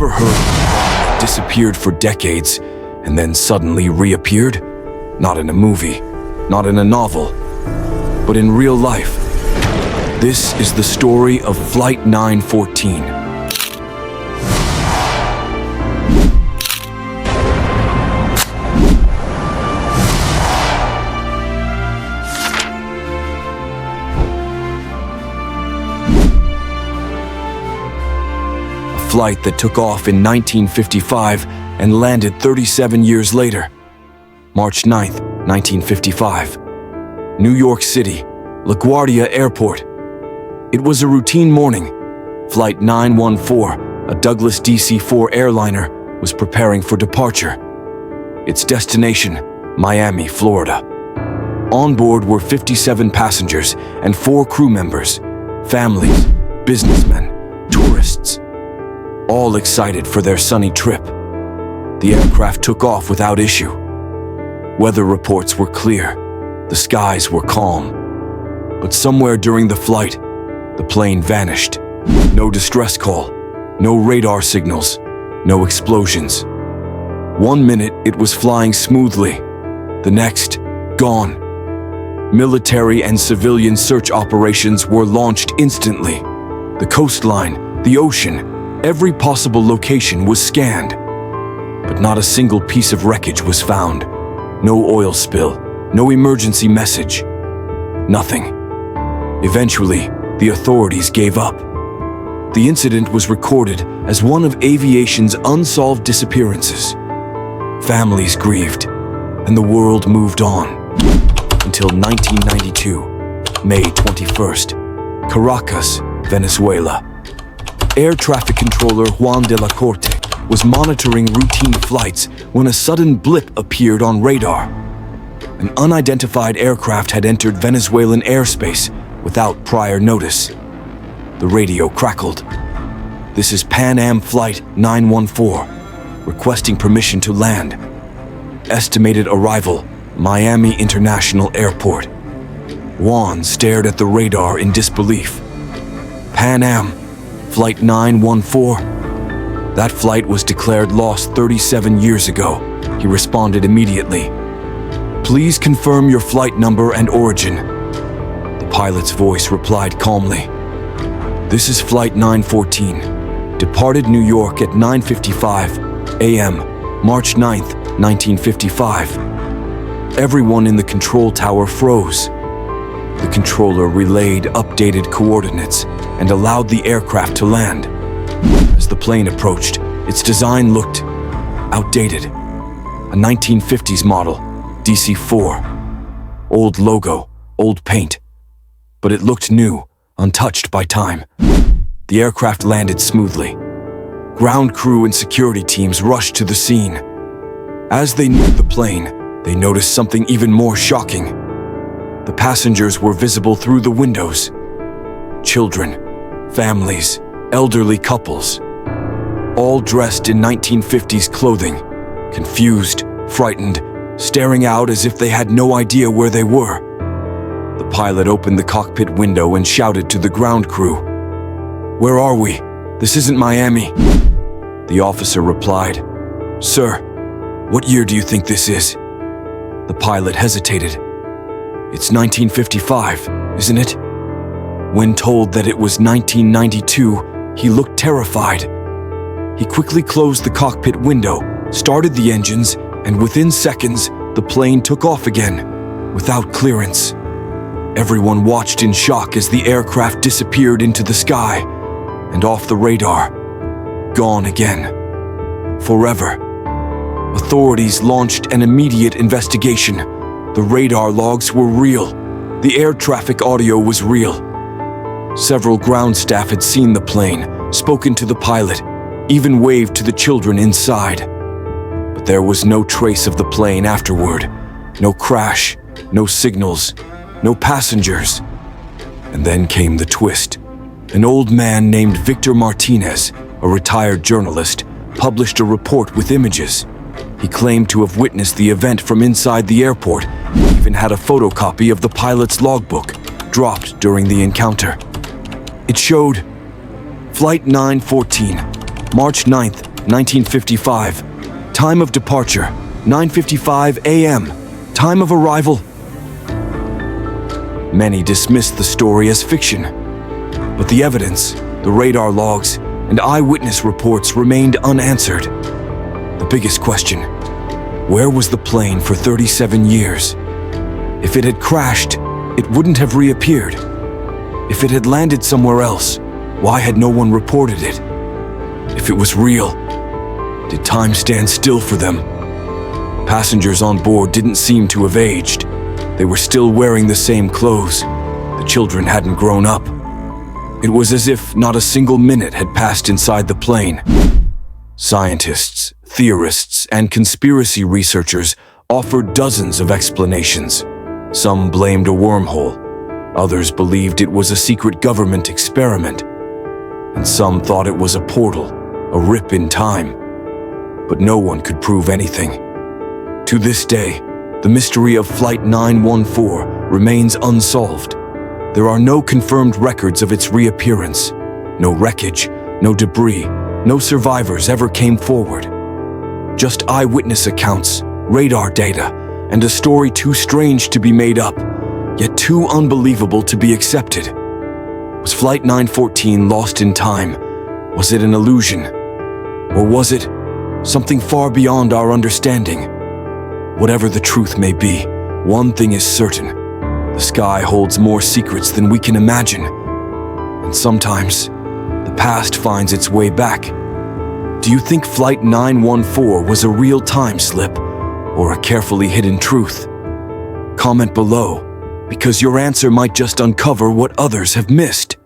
ever heard of a plane that disappeared for decades and then suddenly reappeared? Not in a movie, not in a novel, but in real life. This is the story of Flight 914. A flight that took off in 1955 and landed 37 years later. March 9th, 1955. New York City, LaGuardia Airport. It was a routine morning. Flight 914, a Douglas DC-4 airliner, was preparing for departure. Its destination, Miami, Florida. On board were 57 passengers and 4 crew members, families, businessmen, tourists, all excited for their sunny trip. The aircraft took off without issue. Weather reports were clear. The skies were calm. But somewhere during the flight, the plane vanished. No distress call, no radar signals, no explosions. 1 minute it was flying smoothly, the next, gone. Military and civilian search operations were launched instantly. The coastline, the ocean, every possible location was scanned. But not a single piece of wreckage was found. No oil spill, no emergency message. Nothing. Eventually, the authorities gave up. The incident was recorded as one of aviation's unsolved disappearances. Families grieved, and the world moved on. Until 1992, May 21st, Caracas, Venezuela. Air traffic controller Juan de la Corte was monitoring routine flights when a sudden blip appeared on radar. An unidentified aircraft had entered Venezuelan airspace without prior notice. The radio crackled. "This is Pan Am Flight 914, requesting permission to land. Estimated arrival, Miami International Airport." Juan stared at the radar in disbelief. "Pan Am, Flight 914? That flight was declared lost 37 years ago," he responded immediately. "Please confirm your flight number and origin." The pilot's voice replied calmly. "This is Flight 914, departed New York at 9:55 a.m., March 9th, 1955. Everyone in the control tower froze. The controller relayed updated coordinates and allowed the aircraft to land. As the plane approached, its design looked outdated. A 1950s model, DC-4. Old logo, old paint. But it looked new, untouched by time. The aircraft landed smoothly. Ground crew and security teams rushed to the scene. As they neared the plane, they noticed something even more shocking. The passengers were visible through the windows. Children, families, elderly couples, all dressed in 1950s clothing, confused, frightened, staring out as if they had no idea where they were. The pilot opened the cockpit window and shouted to the ground crew, "Where are we? This isn't Miami." The officer replied, "Sir, what year do you think this is?" The pilot hesitated. "It's 1955, isn't it?" When told that it was 1992, he looked terrified. He quickly closed the cockpit window, started the engines, and within seconds, the plane took off again, without clearance. Everyone watched in shock as the aircraft disappeared into the sky and off the radar. Gone again. Forever. Authorities launched an immediate investigation. The radar logs were real. The air traffic audio was real. Several ground staff had seen the plane, spoken to the pilot, even waved to the children inside. But there was no trace of the plane afterward. No crash, no signals, no passengers. And then came the twist. An old man named Victor Martinez, a retired journalist, published a report with images. He claimed to have witnessed the event from inside the airport, and even had a photocopy of the pilot's logbook, dropped during the encounter. It showed Flight 914, March 9th, 1955. Time of departure, 9:55 a.m. Time of arrival. Many dismissed the story as fiction, but the evidence, the radar logs, and eyewitness reports remained unanswered. The biggest question: where was the plane for 37 years? If it had crashed, it wouldn't have reappeared. If it had landed somewhere else, why had no one reported it? If it was real, did time stand still for them? Passengers on board didn't seem to have aged. They were still wearing the same clothes. The children hadn't grown up. It was as if not a single minute had passed inside the plane. Scientists, theorists, and conspiracy researchers offered dozens of explanations. Some blamed a wormhole. Others believed it was a secret government experiment. And some thought it was a portal, a rip in time. But no one could prove anything. To this day, the mystery of Flight 914 remains unsolved. There are no confirmed records of its reappearance. No wreckage, no debris, no survivors ever came forward. Just eyewitness accounts, radar data, and a story too strange to be made up, yet too unbelievable to be accepted. Was Flight 914 lost in time? Was it an illusion? Or was it something far beyond our understanding? Whatever the truth may be, one thing is certain: the sky holds more secrets than we can imagine. And sometimes, the past finds its way back. Do you think Flight 914 was a real time slip, or a carefully hidden truth? Comment below, because your answer might just uncover what others have missed.